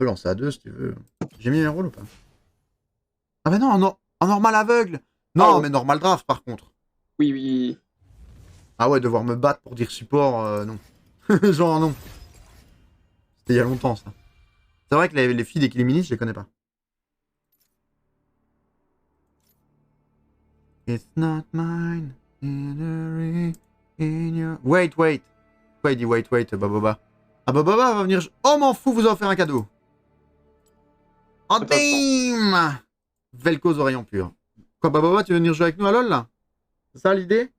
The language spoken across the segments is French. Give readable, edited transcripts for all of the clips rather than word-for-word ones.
lancer à deux si tu veux. J'ai mis un rôle ou pas? Ah bah non, en normal aveugle. Non, mais normal draft par contre. Oui, oui. Ah ouais, devoir me battre pour dire support, non. Genre non. C'était il y a longtemps ça. C'est vrai que les filles d'Equiliminus, je les connais pas. It's not mine. Wait. Pourquoi il dit wait, Baboba? Ah Baboba va venir... Oh m'en fous, vous en faire un cadeau. Oh damn! Vel'Koz au rayon pur. Quoi, Baboba, tu veux venir jouer avec nous à LoL là? C'est ça l'idée?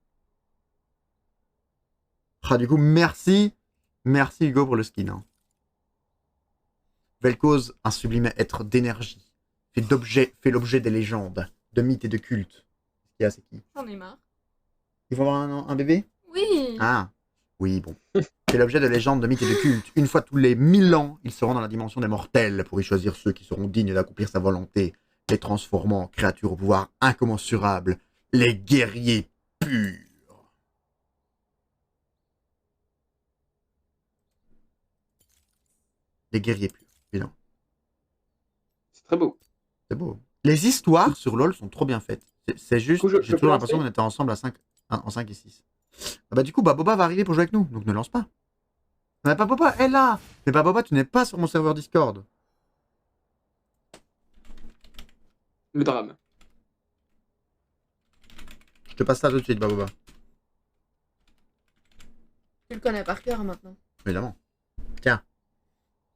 Ah du coup, merci. Merci Hugo pour le skin. Hein. Vel'Koz, un sublime être d'énergie. Fait l'objet des légendes, de mythes et de cultes. C'est qui? J'en ai marre. Il faut avoir un bébé? Oui. Ah, oui, bon. C'est l'objet de légendes, de mythes et de cultes. Une fois tous les 1000 ans, ils seront dans la dimension des mortels pour y choisir ceux qui seront dignes d'accomplir sa volonté, les transformant en créatures au pouvoir incommensurable, les guerriers purs. Les guerriers purs, évidemment. C'est très beau. C'est beau. Les histoires sur LoL sont trop bien faites. C'est juste, j'ai toujours l'impression qu'on était ensemble en 5 et 6. Ah bah du coup, Baboba va arriver pour jouer avec nous, donc ne lance pas. Mais Baboba est là. Mais Baboba, tu n'es pas sur mon serveur Discord. Le drame. Je te passe ça tout de suite, Baboba. Tu le connais par cœur maintenant. Évidemment. Tiens.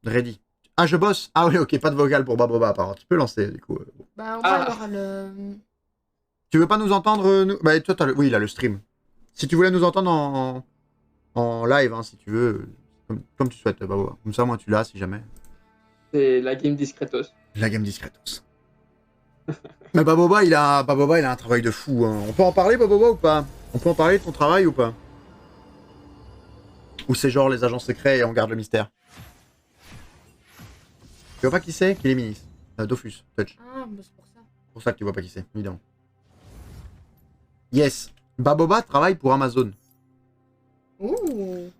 Ready. Ah, je bosse. Ah oui, ok, pas de vocal pour Baboba, apparemment. Tu peux lancer, du coup. Bah, on va avoir le... Tu veux pas nous entendre, nous... Bah, toi, oui, il a le stream. Si tu voulais nous entendre en live, hein, si tu veux, comme tu souhaites, Baboba. Comme ça, moi, tu l'as, si jamais. C'est la game discretos. La game discretos. Mais Baboba, il a un travail de fou. Hein. On peut en parler, Baboba, ou pas? On peut en parler de ton travail ou pas? Ou c'est genre les agents secrets et on garde le mystère? Tu vois pas qui c'est? Qui est ministre? Dofus, Touch. Ah, bah c'est pour ça. C'est pour ça que tu vois pas qui c'est, évidemment. Yes. Baboba travaille pour Amazon. Ouh.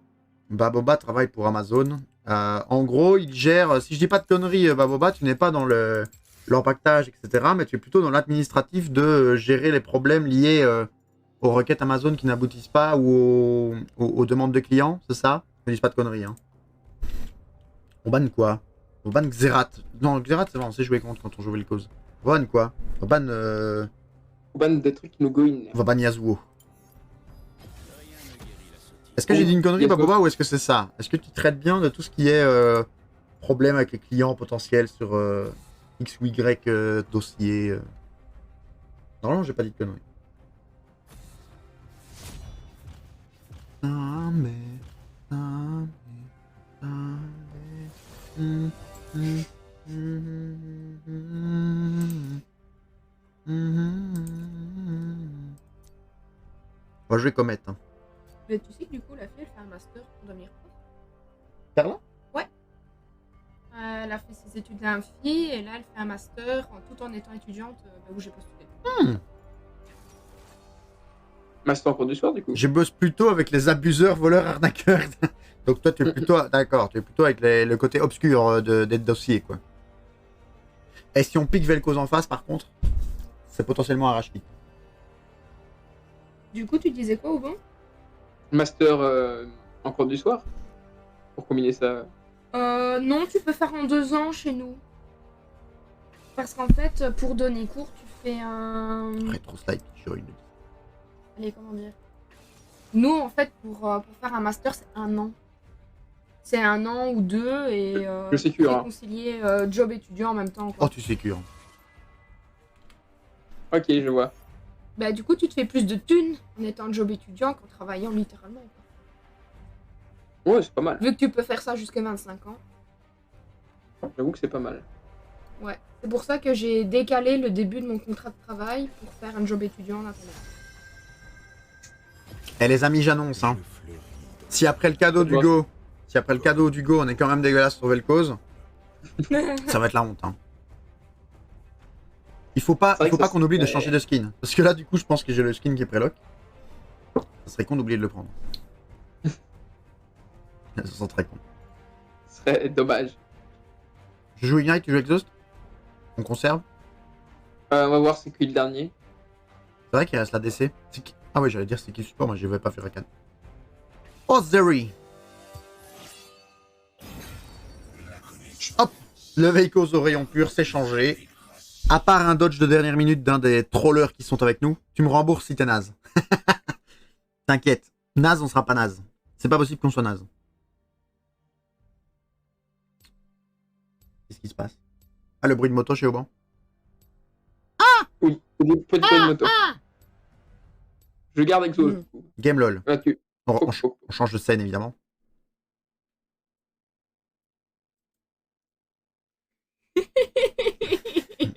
Baboba travaille pour Amazon. En gros, il gère... Si je dis pas de conneries, Baboba, tu n'es pas dans l'empaquetage, etc. Mais tu es plutôt dans l'administratif de gérer les problèmes liés aux requêtes Amazon qui n'aboutissent pas ou aux demandes de clients, c'est ça? Ne dis pas de conneries. Hein. On banne quoi? On banne Xerath. Non, Xerath, c'est bon, on sait jouer contre quand on joue Vel'Koz. On banne quoi? On banne... On banne des trucs qui nous go in. On va ban Yasuo. Est-ce que j'ai dit une connerie, Baboba, ou est-ce que c'est ça? Est-ce que tu traites bien de tout ce qui est problème avec les clients potentiels sur X ou Y dossier Normalement, j'ai pas dit de conneries. On va jouer Comet. Hein. Mais tu sais que du coup, la fille, elle fait un master pour devenir prof. Carla? Ouais. Elle a fait ses études d'infirmière et là, elle fait un master tout en étant étudiante où j'ai postulé. Master en cours du soir, du coup. Je bosse plutôt avec les abuseurs, voleurs, arnaqueurs. Donc toi, tu es plutôt... D'accord, tu es plutôt avec le côté obscur des dossiers, quoi. Et si on pique Vel'Koz en face, par contre, c'est potentiellement un rachis. Du coup, tu disais quoi, Aubin? Master en cours du soir. Pour combiner ça. Non, tu peux faire en 2 ans chez nous. Parce qu'en fait, pour donner cours, tu fais un... Rétro slide, join. Allez, comment dire? Nous, en fait, pour faire un master, c'est 1 an. C'est 1 an ou 2 et je sécure, hein. concilier job étudiant en même temps. Quoi. Oh, tu sécures. Ok, je vois. Bah, du coup, tu te fais plus de thunes en étant job étudiant qu'en travaillant littéralement. Quoi. Ouais, c'est pas mal. Vu que tu peux faire ça jusqu'à 25 ans. J'avoue que c'est pas mal. Ouais. C'est pour ça que j'ai décalé le début de mon contrat de travail pour faire un job étudiant en attendant. Eh les amis, j'annonce, hein. Si après le cadeau d'Hugo, on est quand même dégueulasse sur Vel'Koz, ça va être la honte, hein. Il faut pas qu'on oublie de changer de skin. Parce que là, du coup, je pense que j'ai le skin qui est prélock. Ça serait con d'oublier de le prendre. Ça serait très con. Ce serait dommage. Je joue Ignite, tu joues Exhaust? On conserve? On va voir c'est qui le dernier. C'est vrai qu'il reste la DC. Ah ouais, j'allais dire c'est qui le support, moi je vais pas faire Rakan. Ozeri. Hop, le Veikos au rayon pur, c'est changé. À part un dodge de dernière minute d'un des trollers qui sont avec nous, tu me rembourses si t'es naze. T'inquiète, naze on sera pas naze. C'est pas possible qu'on soit naze. Qu'est-ce qui se passe? Ah, le bruit de moto chez Auban. Oui, petit peu de moto. Je garde Exhaust. Game lol. Là, On change de scène évidemment. Je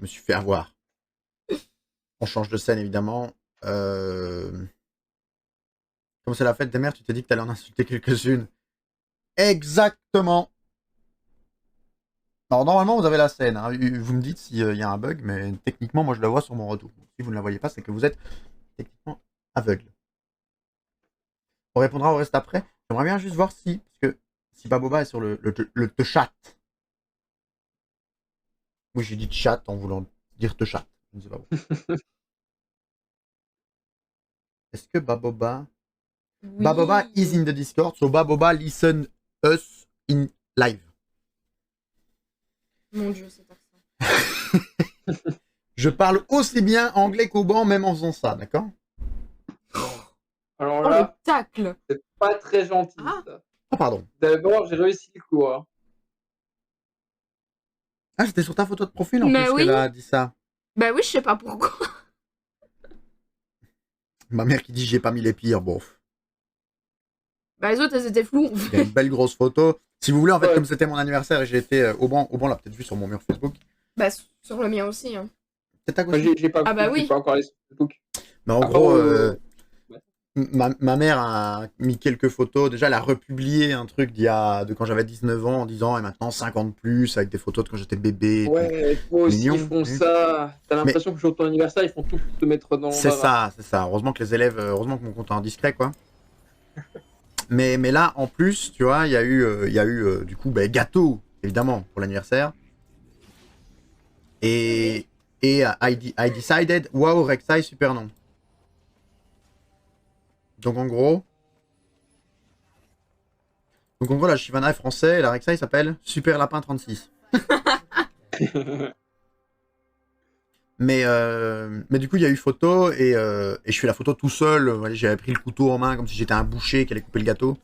me suis fait avoir. On change de scène évidemment. Comme c'est la fête des mères, tu t'es dit que t'allais en insulter quelques-unes. Exactement. Alors normalement vous avez la scène. Hein. Vous me dites s'il y a un bug, mais techniquement moi je la vois sur mon retour. Si vous ne la voyez pas, c'est que vous êtes techniquement aveugle. On répondra au reste après. J'aimerais bien juste voir si, parce que si Baboba est sur le te chat. Oui, j'ai dit chat en voulant dire te chat. Je ne sais pas où. Est-ce que Baboba... Oui. Baboba is in the Discord, so Baboba listen us in live. Mon dieu, c'est accent. Je parle aussi bien anglais qu'Auban, même en faisant ça, d'accord? Alors Oh, le là, tacle. c'est pas très gentil ça. Ah, pardon. D'abord, j'ai réussi le coup. Hein. Ah, c'était sur ta photo de profil en Mais plus oui. qu'elle a dit ça. Bah oui, je sais pas pourquoi. Ma mère qui dit j'ai pas mis les pires, bon. Bah les autres, elles étaient floues. Il y a une belle grosse photo. Si vous voulez, en fait, Ouais. comme c'était mon anniversaire et j'ai été Auban l'a peut-être vu sur mon mur Facebook. Bah sur le mien aussi. Hein. C'est ta Moi, gauche. j'ai pas, Ah bah j'ai oui. pas encore les sur Facebook. Mais en Ah, gros, ouais. ma mère a mis quelques photos. Déjà, elle a republié un truc de quand j'avais 19 ans en disant et maintenant 50 plus avec des photos de quand j'étais bébé. Et tout. Ouais, toi aussi, Mignon. ils font ça. T'as l'impression que sur ton anniversaire, ils font tout pour te mettre dans C'est l'embarras. ça, c'est ça. Heureusement que les élèves, heureusement que mon compte est indiscret, quoi. Mais là, en plus, tu vois, il y a eu du coup, gâteau, évidemment, pour l'anniversaire. Et I decided, wow, Rek'Sai, super nom. Donc en gros, la Shyvana est français et la Rek'Sai s'appelle Super Lapin 36. Mais du coup, il y a eu photo et je fais la photo tout seul. Voilà, j'avais pris le couteau en main comme si j'étais un boucher qui allait couper le gâteau.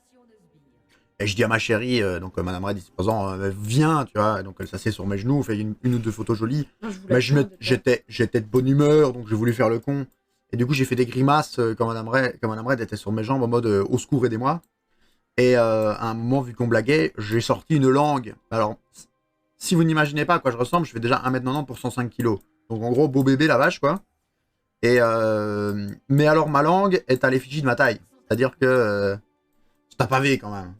Et je dis à ma chérie, Madame Red, 16 ans, viens, tu vois. Donc elle s'assied sur mes genoux, fait une ou deux photos jolies. Mais j'étais de bonne humeur, donc j'ai voulu faire le con. Et du coup, j'ai fait des grimaces quand Madame Red était sur mes jambes en mode au secours, aidez-moi. Et à un moment, vu qu'on blaguait, j'ai sorti une langue. Alors, si vous n'imaginez pas à quoi je ressemble, je fais déjà 1m90 pour 105 kg. Donc en gros, beau bébé la vache, quoi. Et mais alors, ma langue est à l'effigie de ma taille. C'est-à-dire que c'est un pavé quand même.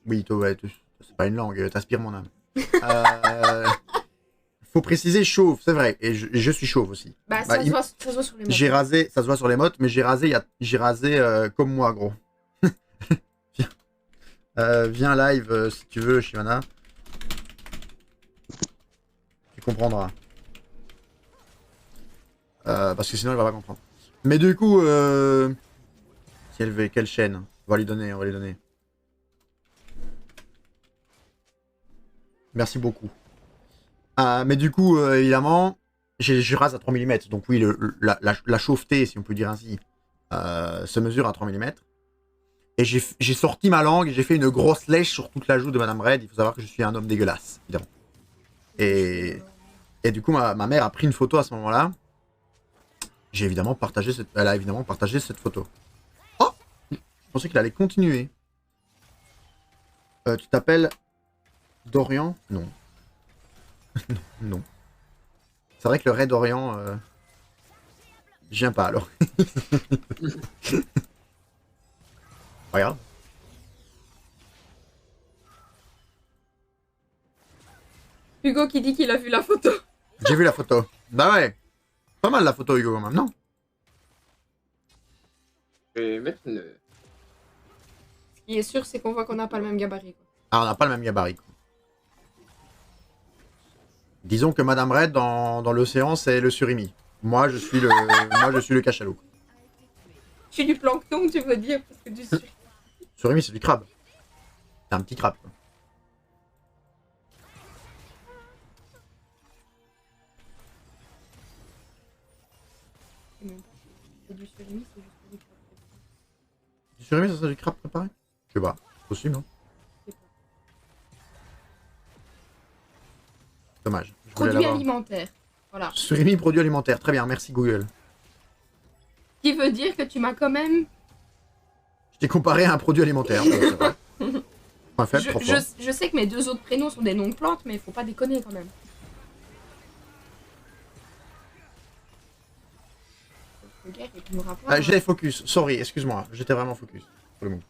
Oui, toi, ouais, c'est pas une langue, t'aspires mon âme. Faut préciser chauve, c'est vrai. Et je suis chauve aussi. Bah ça se voit sur les mots. J'ai rasé, ça se voit sur les mottes, mais j'ai rasé comme moi, gros. Viens live si tu veux, Shivana. Tu comprendras. Parce que sinon, elle va pas comprendre. Mais du coup, si elle veut, quelle chaîne? On va lui donner. Merci beaucoup. Mais du coup, évidemment, je rase à 3 mm. Donc oui, la chaufferté, si on peut dire ainsi, se mesure à 3 mm. Et j'ai sorti ma langue et j'ai fait une grosse lèche sur toute la joue de Madame Red. Il faut savoir que je suis un homme dégueulasse, évidemment. Et du coup, ma mère a pris une photo à ce moment-là. Elle a évidemment partagé cette photo. Oh! Je pensais qu'il allait continuer. Tu t'appelles Dorian? Non. Non. C'est vrai que le raid Orient, je viens pas alors. Regarde. Hugo qui dit qu'il a vu la photo. J'ai vu la photo. Bah ouais. Pas mal la photo, Hugo, quand même, non? Je vais mettre une... Ce qui est sûr, c'est qu'on voit qu'on n'a pas le même gabarit. Quoi. Ah, on n'a pas le même gabarit. Quoi. Disons que Madame Red dans l'océan, c'est le surimi. Moi, je suis le cachalot. Je suis du plancton, tu veux dire, parce que du Surimi, c'est du crabe. C'est un petit crabe. Quoi. c'est du surimi, c'est juste du crabe. Du surimi, ça serait du crabe préparé? Je sais pas. Possible, non? Je sais pas. Dommage. Je voulais Produit l'avoir. alimentaire. Voilà. Surimi, produit alimentaire. Très bien, merci Google. Ce qui veut dire que tu m'as quand même. Je t'ai comparé à un produit alimentaire. C'est vrai. Point faible, trop fort. Je sais que mes deux autres prénoms sont des noms de plantes, mais faut pas déconner quand même. Le gars, il nous rapporte. J'étais focus. Sorry, excuse-moi. J'étais vraiment focus. Pour le moment.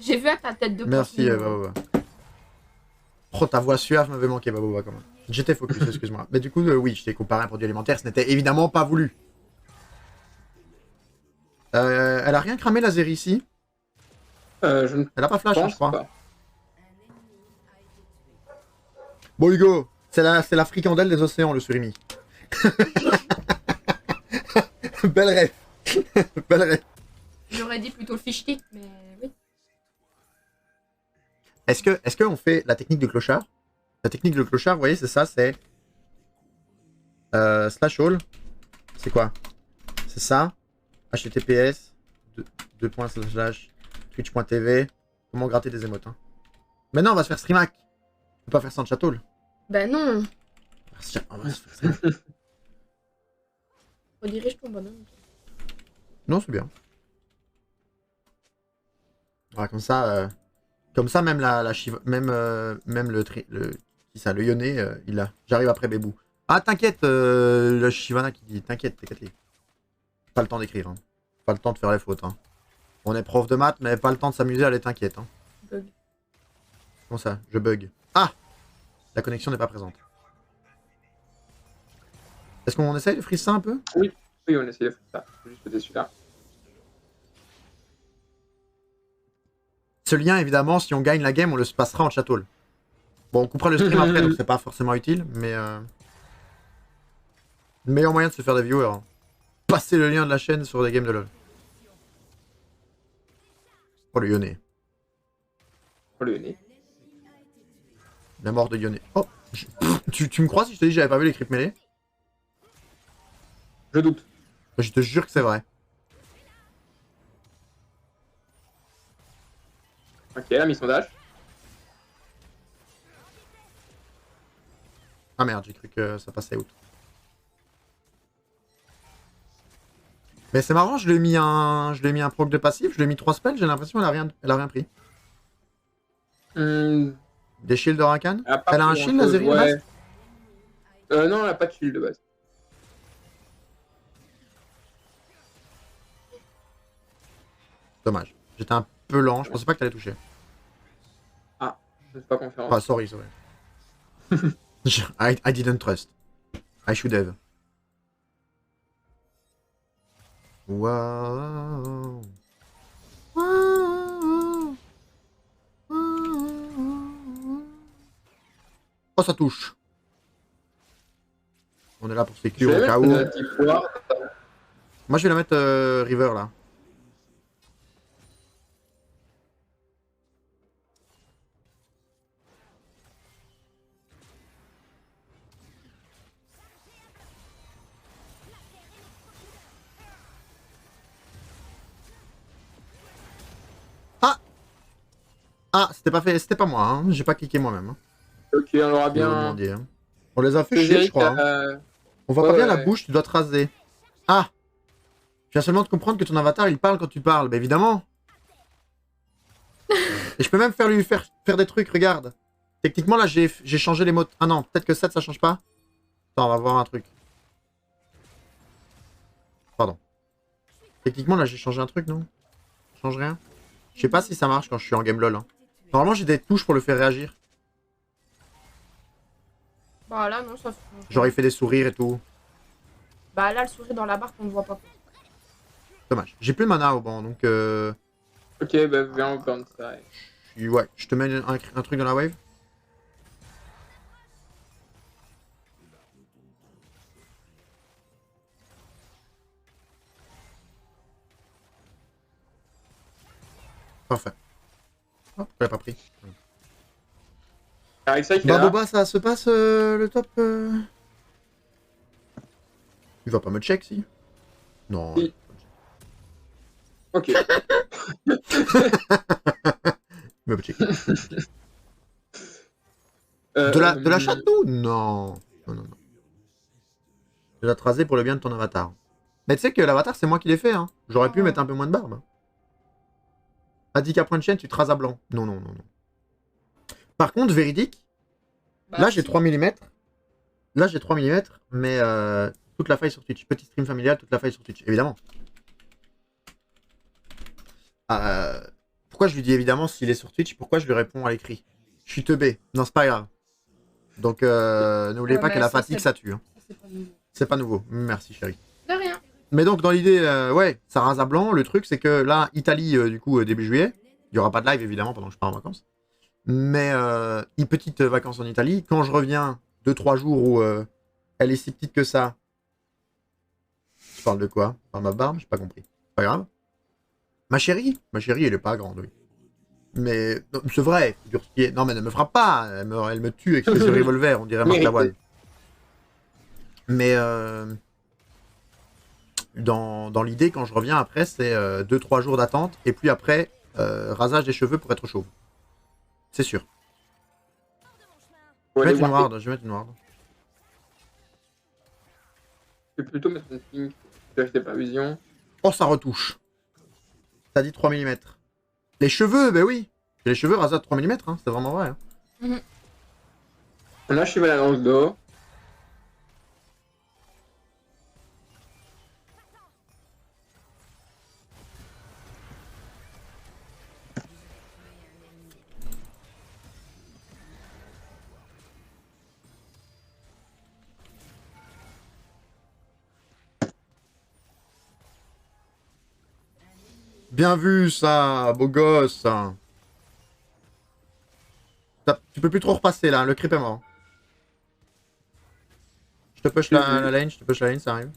J'ai vu à ta tête de Merci, poisson. Baboba. Oh, ta voix suave m'avait manqué, Baboba, quand même. J'étais focus, excuse-moi. Mais du coup, oui, je t'ai comparé à un produit alimentaire. Ce n'était évidemment pas voulu. Elle a rien cramé, la Zeri, ici. Je ne Elle a pas flash, hein, pense je crois. pas. Bon, Hugo, c'est la fricandelle des océans, le surimi. Belle rêve. Belle rêve. J'aurais dit plutôt le fish stick, mais oui. Est-ce qu'on fait la technique de clochard? La technique de clochard, vous voyez, c'est ça, c'est... slash all. C'est quoi? C'est ça. HTTPS. Twitch.tv. Comment gratter des émotes, hein. Maintenant, on va se faire streamac. On peut pas faire sans chatol. Ben non. On va se faire streamac. Redirige ton bonhomme. Non, c'est bien. Voilà, comme ça, même la Shiva, même le Yone, il l'a. J'arrive après Bébou. Ah, t'inquiète, le Shivana qui dit, t'inquiète. Pas le temps d'écrire, hein. Pas le temps de faire les fautes, hein. On est prof de maths, mais pas le temps de s'amuser, allez, t'inquiète, hein. Bug. Comment ça? Je bug. Ah! La connexion n'est pas présente. Est-ce qu'on essaye de freeze ça un peu? Oui, on essaie de faire ça. Juste peut-être celui-là. Ce lien, évidemment, si on gagne la game, on le passera en chatol. Bon, on coupera le stream après, donc c'est pas forcément utile, mais... meilleur moyen de se faire des viewers. Hein. Passer le lien de la chaîne sur des games de LoL. Oh, le Yone. Oh, le nez. La mort de Yone. Oh, tu me crois si je te dis que j'avais pas vu les creep mêlés? Je doute. Je te jure que c'est vrai. Ok, la mise sondage. Ah merde, j'ai cru que ça passait outre. Mais c'est marrant, je lui ai mis un proc de passif, je lui ai mis 3 spells, j'ai l'impression qu'elle a rien pris. Des shields de Rakan? Elle a un shield, la Zeri, de base? Non, elle a pas de shield de base. Dommage. J'étais un peu lent, je pensais pas que t'allais toucher. Je ne sais pas comment faire. Ah, sorry. I didn't trust. I should have. Wow. Oh, ça touche. On est là pour sécuriser Je vais au cas mettre où. une petite poire. Moi, je vais la mettre River là. Ah, c'était pas moi, hein. J'ai pas cliqué moi-même. Hein. Ok, on aura Je vais vous bien. demander, hein. On les a fait chier, Zeri je crois. Hein. On voit pas bien la bouche, tu dois te raser. Ah! Tu viens seulement de comprendre que ton avatar il parle quand tu parles. Bah évidemment! Et je peux même lui faire des trucs, regarde. Techniquement là j'ai changé les mots. Ah non, peut-être que ça change pas. Attends, on va voir un truc. Pardon. Techniquement là j'ai changé un truc, non? Ça change rien? Je sais pas si ça marche quand je suis en game LOL. Hein. Normalement j'ai des touches pour le faire réagir. Bah là, non, ça. Genre il fait des sourires et tout. Bah là, le sourire dans la barre, on ne voit pas. Dommage. J'ai plus de mana au banc, donc Ok, bah viens, on burn ça. ouais, je te mets un truc dans la wave. Parfait. Oh, je l'ai pas pris. Avec ça, il fait Bah là. Boba, ça se passe le top Il va pas me check si? Non. Si. Ok. Il va me check. De la chatte ou non. Non, non, non. Je vais te raser pour le bien de ton avatar. Mais tu sais que l'avatar, c'est moi qui l'ai fait. Hein. J'aurais pu Oh. mettre un peu moins de barbe. A dit qu'à point de chaîne, tu te rases à blanc. Non, non, non, non. Par contre, véridique, Bah, là j'ai si. 3 mm. Là j'ai 3 mm, mais toute la faille sur Twitch. Petit stream familial, toute la faille sur Twitch, évidemment. Pourquoi je lui dis évidemment s'il est sur Twitch? Pourquoi je lui réponds à l'écrit? Je suis teubé. Non, c'est pas grave. Donc n'oubliez Ouais, pas mais que la ça, fatigue, c'est- ça tue. Hein. Ça, c'est pas nouveau. C'est pas nouveau. Merci chérie. De rien. Mais donc dans l'idée, ouais, ça rase à blanc. Le truc c'est que là, Italie, du coup, début juillet, il y aura pas de live évidemment pendant que je pars en vacances. Mais une petite vacances en Italie. Quand je reviens, 2-3 jours où elle est si petite que ça. Je parle de quoi? Par ma barbe? J'ai pas compris. Pas grave. Ma chérie, elle est pas grande, oui. Mais non, c'est vrai. Non, mais elle ne me frappe pas. Elle me tue avec ses yeux revolver. On dirait Marc Mérité. Lavoine. Mais dans l'idée, quand je reviens après, c'est 2-3 jours d'attente. Et puis après, rasage des cheveux pour être chauve. C'est sûr. Faut Je vais aller mettre une voir. ward. Je vais mettre une ward. Je vais plutôt mettre une ping. Je vais pas vision. Oh, ça retouche. T'as dit 3 mm. Les cheveux, ben oui. Les cheveux rasés à 3 mm, hein, c'est vraiment vrai. Hein. Là, je suis mal dans le dos. Bien vu, ça, beau gosse. Tu peux plus trop repasser là, le creep est mort. Je te push la lane, ça arrive.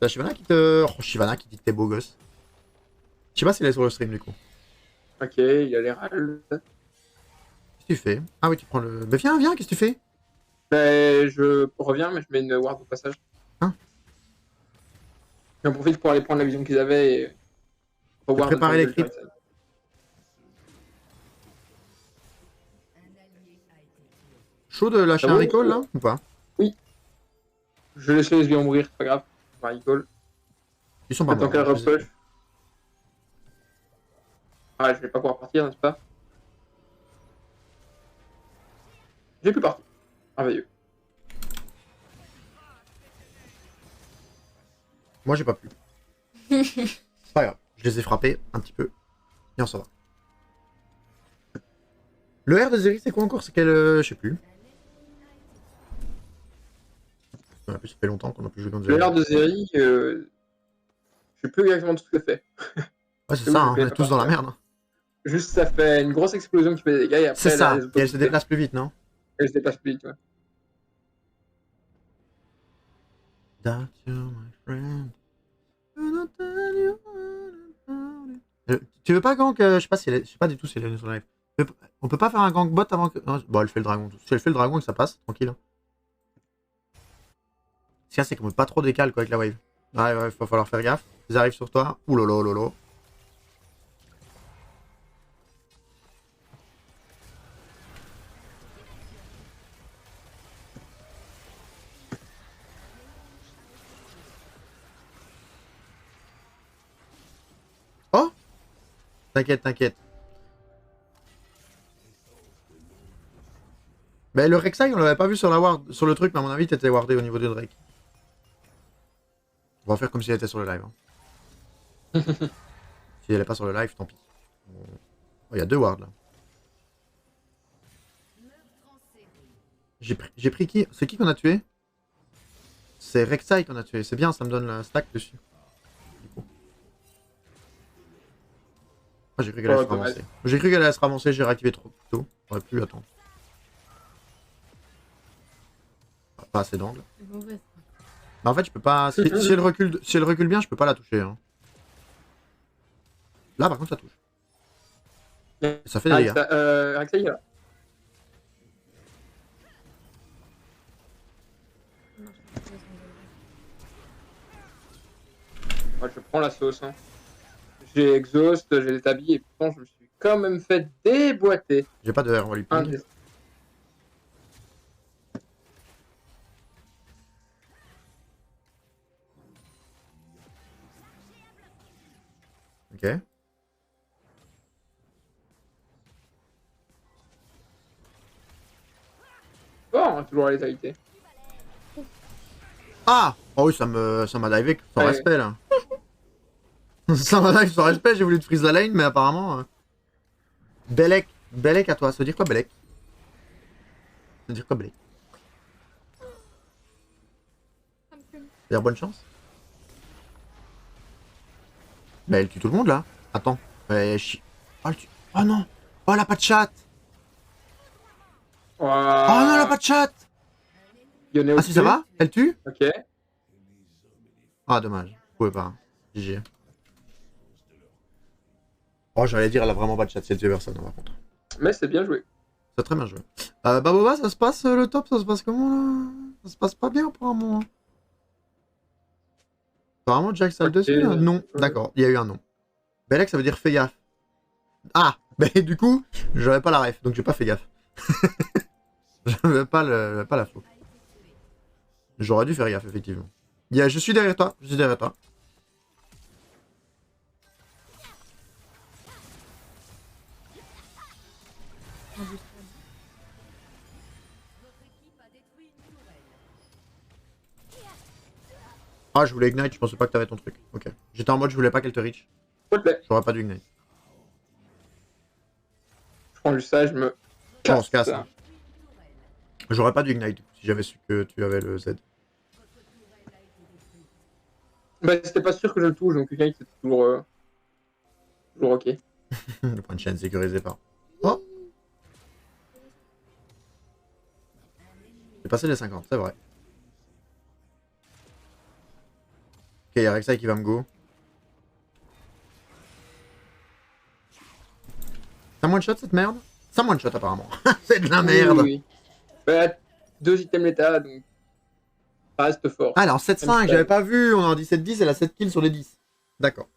C'est Shyvana qui te. Oh, Shyvana qui dit que t'es beau gosse. Je sais pas s'il est sur le stream du coup. Ok, il a l'air à l'. Qu'est-ce que tu fais? Ah oui, tu prends le. Mais viens, qu'est-ce que tu fais? Ben, je reviens, mais je mets une ward au passage. Hein? J'en profite pour aller prendre la vision qu'ils avaient et revoir. préparer les creeps. Chaud de lâcher un recall là ou pas? Je laisse les bien mourir, c'est pas grave. On va recall. Ils sont pas Attends morts. qu'elle hein, je les ai repush. Ah, je vais pas pouvoir partir, n'est-ce pas? J'ai pu partir. Merveilleux. Moi j'ai pas pu. C'est pas grave. Je les ai frappés un petit peu. Et on s'en va. Le R de Zeri c'est quoi encore? C'est quel. Je sais plus. En plus ça fait longtemps qu'on a plus joué contre Le Zeri. R de Zeri, je sais plus exactement tout ce que ça fait. Ouais c'est Oui, ça, je hein, on connais est pas tous dans la par cœur. merde. Hein. Juste ça fait une grosse explosion qui fait des dégâts et après C'est ça. elle, Et elle se déplace plus vite, non? elle se déplace plus vite, ouais. That you're my friend. Tu veux pas gank je sais pas si elle est... Je sais pas du tout si elle est sur live. On peut pas faire un gank bot avant que. Non, bon, elle fait le dragon. Si elle fait le dragon et que ça passe, tranquille. Ce qu'il y a, c'est qu'on peut pas trop décaler quoi avec la wave. Ouais, il va falloir faire gaffe. Ils arrivent sur toi. Ouh lolo lolo. Oh! T'inquiète, t'inquiète. Mais le Rek'Sai, on l'avait pas vu sur la ward, sur le truc, mais à mon avis, t'étais wardé au niveau de Drake. On va faire comme si elle était sur le live. Hein. Si elle est pas sur le live, tant pis. Oh, il y a 2 wards là. J'ai pris qui? C'est qui qu'on a tué? C'est Rek'Sai qu'on a tué. C'est bien, ça me donne la stack dessus. Du coup. Ah, j'ai cru qu'elle allait se dommage. ravancer. J'ai cru qu'elle allait se ravancer, j'ai réactivé trop tôt. J'aurais pu attendre. Pas assez d'angle. C'est mauvais. Bah en fait, je peux pas. Si elle recule bien, je peux pas la toucher. Hein. Là, par contre, ça touche. Yeah. Ça fait des dégâts. Rek'Sai, il est là. Non, je pense que Ouais, je prends la sauce. Hein. J'ai exhaust, j'ai les tabis et pourtant je me suis quand même fait déboîter. J'ai pas de air, on va lui Un ping. des- Ok. Bon, hein, toujours la létalité. Ah! Oh oui, ça m'a divé sans Ouais. respect, là. Ça m'a dive sans respect, j'ai voulu te freeze la lane, mais apparemment... Belek. Belek à toi. Ça veut dire quoi, Belek? Ça veut dire quoi, Belek? ça me fume. Ça veut dire bonne chance? Bah, elle tue tout le monde, là. Attends. Oh, elle tue... Oh non! Oh, elle a pas de chat! Oh non, elle a pas de chat! Yone Ah si, ça va? Elle tue? Ok. Ah, dommage. Je pouvais pas. GG. Oh, j'allais dire, elle a vraiment pas de chat, cette personne, par contre. Mais c'est bien joué. C'est très bien joué. Baboba, ça se passe le top? Ça se passe comment, là? Ça se passe pas bien, apparemment. Apparemment, Jack ça le Ok, dessus, là? Non. ouais. D'accord, il y a eu un non. Belek, ça veut dire fais gaffe. Ah! Mais du coup, j'avais pas la ref, donc j'ai pas fait gaffe. J'avais pas la faux. J'aurais dû faire gaffe, effectivement. Je suis derrière toi, je suis derrière toi. Un boosted. Ah, je voulais ignite, je pensais pas que t'avais ton truc. Ok. J'étais en mode, je voulais pas qu'elle te reach. S'il te plaît. J'aurais pas dû ignite. Je prends juste ça, je me On se casse. Hein. J'aurais pas dû ignite, du coup, si j'avais su que tu avais le Z. Bah, c'était pas sûr que je le touche, donc quelqu'un c'est toujours ok. Le point de chaîne sécurisé par. Oh! J'ai passé les 50, c'est vrai. Ok, y'a Rek'Sai qui va me go. Ça one shot cette merde? Ça one shot apparemment. C'est de la merde. Oui, oui. Bah, 2 items l'état, donc ça reste fort. Ah, elle est en 7-5, j'avais pas vu. On est en 17-10, elle a 7 kills sur les 10. D'accord.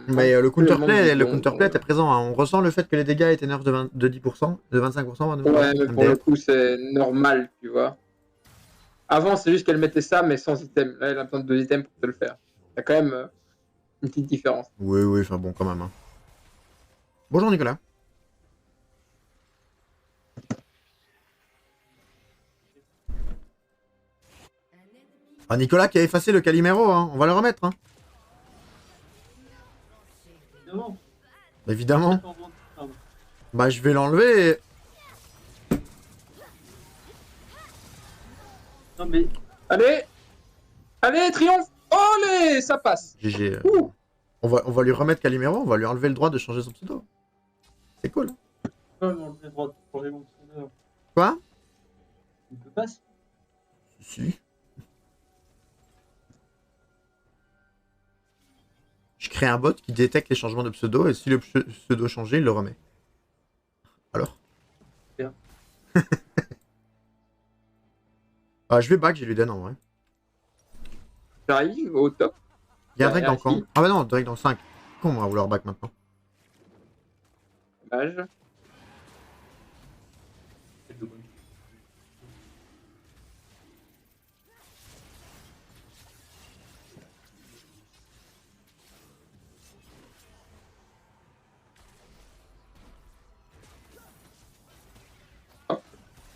Mais le counterplay était présent. Hein. On ressent le fait que les dégâts étaient nerfs de 10%, de 25%. pardon. Ouais, mais pour MDF. le coup, c'est normal, tu vois. Avant, c'est juste qu'elle mettait ça, mais sans item. Là, elle a besoin de 2 items pour te le faire. Il y a quand même une petite différence. Oui, oui, enfin bon, quand même. Hein. Bonjour Nicolas. Ah, Nicolas qui a effacé le Calimero, hein. On va le remettre. Hein. Évidemment. Évidemment. Pardon. Bah, je vais l'enlever. Non mais Allez! Allez, triomphe! Allez! Ça passe! GG. Ouh. On va lui remettre Calimero, on va lui enlever le droit de changer son pseudo. C'est cool. pas m'enlever le droit de changer mon pseudo. Quoi? Il peut pas. Si. Je crée un bot qui détecte les changements de pseudo et si le pseudo change, il le remet. Alors Bien. Je vais back, je lui donne en vrai. J'arrive au top. Il y a un Ouais, Drake dans le ici. camp. Ah bah non, Drake dans le 5. Comment on va vouloir back maintenant? Dommage. C'est de bonne.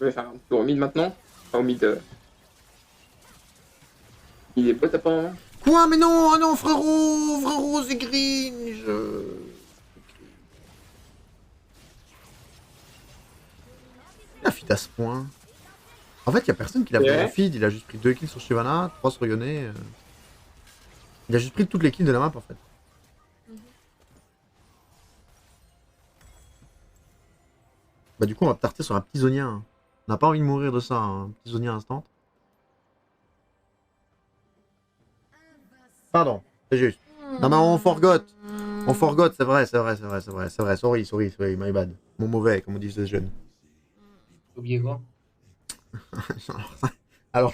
Je vais faire un tour au mid maintenant. Enfin, au mid. Il est bot apparemment. Quoi? Mais non, oh non, frérot! Frérot, c'est cringe! Il a feed à ce point. En fait, il y a personne qui l'a Ouais. vraiment feed, il a juste pris 2 kills sur Shyvana, 3 sur Yone. Il a juste pris toutes les kills de la map en fait. Bah du coup on va tarter sur un petit zonien. On n'a pas envie de mourir de ça, hein. Un petit zonien instant. Pardon, c'est juste. Non, mais on forgot. On forgot, c'est vrai. Sorry, my bad. Mon mauvais, comme on dit ces jeunes. T'as oublié quoi? Alors,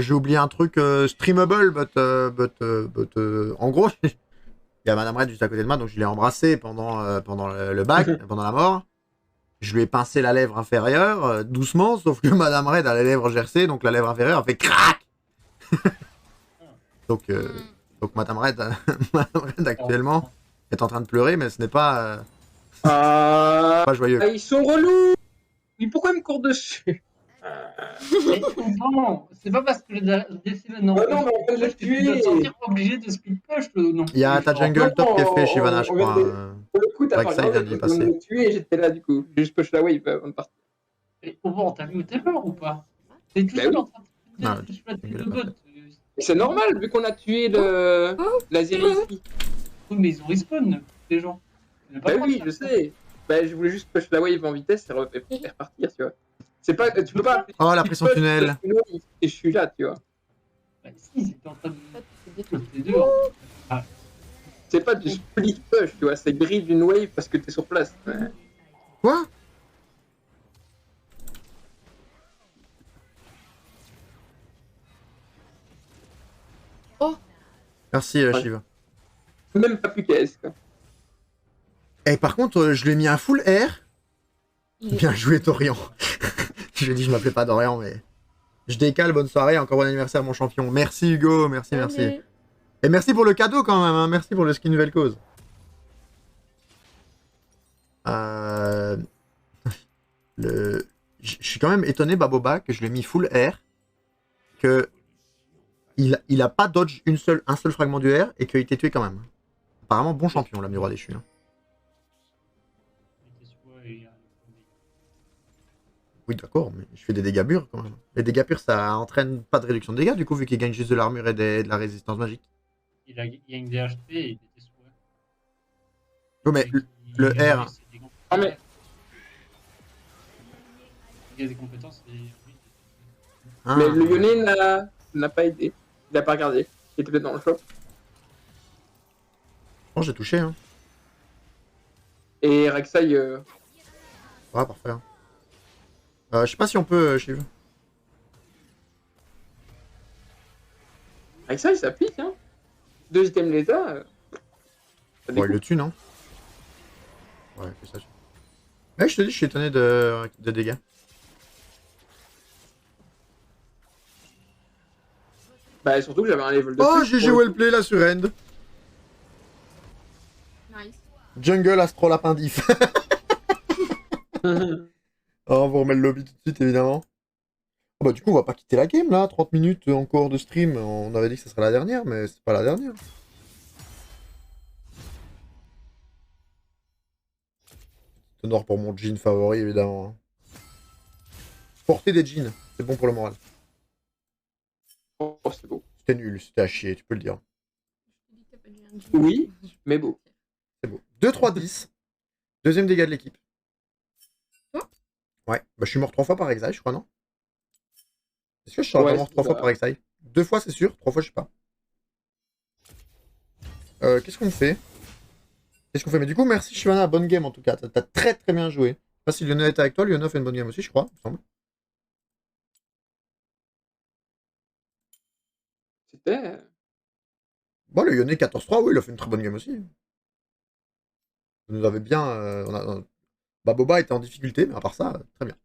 j'ai oublié un truc streamable, but, en gros, il y a Madame Red juste à côté de moi, donc je l'ai embrassée pendant le bac, pendant la mort. Je lui ai pincé la lèvre inférieure, doucement, sauf que Madame Red a les lèvres gercées, donc la lèvre inférieure a fait crac. donc Madame Red, Madame Red actuellement est en train de pleurer, mais ce n'est pas joyeux. Ils sont relous. Mais pourquoi ils me courent dessus? Mais non, c'est pas parce que j'ai décidé de non. Ouais, non, mais on peut le Tu dois te tuer. sentir obligé de speed push le non. Il y a ta jungle top qui est fait, Shivana, je on crois. vient Pour le coup, t'as Avec pas ça, il vient regardé, d'y parce qu'on passer. me tué et j'étais là du coup. J'ai juste push la wave avant de partir. Et au moins, t'as vu où t'es mort ou pas? T'es tout Bah seul oui. en train de Non, te dire que tu jungle le pas. bot. Et c'est normal, vu qu'on a tué la Zerifi. Oui, mais ils ont respawn, les gens. Bah oui, je sais. Bah, je voulais juste push la wave en vitesse et repartir, tu vois. C'est pas, tu peux pas. Oh, la pression push, tunnel. push une wave et je suis là, tu vois. Bah si, ils étaient en train de C'est des trucs. les deux. Hein. C'est pas du split push, tu vois. C'est grid d'une wave parce que t'es sur place. Ouais. Quoi? Oh. Merci, Ouais. Shiva. Même pas plus KS, quoi. Et par contre, je lui ai mis un full R. Il est- Bien joué, Dorian. Je lui ai dit, je m'appelais pas Dorian, mais. Je décale, bonne soirée, encore bon anniversaire, mon champion. Merci, Hugo, merci. Allez. Et merci pour le cadeau, quand même, hein. Merci pour le skin nouvelle cause. Je suis quand même étonné, Baboba, que je lui ai mis full R, que il a pas dodge un seul fragment du R et qu'il était tué quand même. Apparemment, bon champion, l'ami roi déchu. Hein. Oui, d'accord, mais je fais des dégâts purs quand même. Les dégâts purs, ça entraîne pas de réduction de dégâts, du coup, vu qu'il gagne juste de l'armure et de la résistance magique. Il gagne des HP et il était sous. Oui, mais le R. Ah, mais- Il y a des compétences et. Hein, Mais le Yone n'a pas aidé. Il a pas regardé. Il était peut-être dans le shop. bon, j'ai touché, hein. Et Rek'Sai, Ah, parfait. Hein. Je sais pas si on peut, Shiv. Rek'Sai, ça pique, hein. 2 items lézards. Ça Bon, il découpe. le tue, non? Ouais, c'est ça. Ouais, je te dis, je suis étonné de dégâts. Bah, surtout que j'avais un level de Oh, plus. GG pour le Wellplay, la surend. Nice. Jungle Astro Lapin Diff. coup. Oh, on vous remet le lobby tout de suite, évidemment. Oh, bah, du coup, on va pas quitter la game, là. 30 minutes encore de stream. On avait dit que ce serait la dernière, mais c'est pas la dernière. Honneur pour mon jean favori, évidemment. Porter des jeans, c'est bon pour le moral. Oh, c'est beau. C'était nul, c'était à chier, tu peux le dire. Je te dis que t'as pas dit un jean. Oui, mais beau. C'est beau. 2-3-10. Deuxième dégât de l'équipe. Quoi? Ouais, bah, je suis mort 3 fois par exile, je crois, non? Est-ce que je serais Ouais, pas mort c'est 3 fois ça. par exile? 2 fois, c'est sûr, 3 fois, je sais pas. Qu'est-ce qu'on fait? Mais du coup, merci Shivana, bonne game en tout cas. T'as très très bien joué. Je sais pas si Lionel était avec toi, Lionel fait une bonne game aussi, je crois, il me semble. C'était. Bon, le Lionel 14-3, oui, il a fait une très bonne game aussi. Vous nous avez bien. Baboba était en difficulté, mais à part ça, très bien.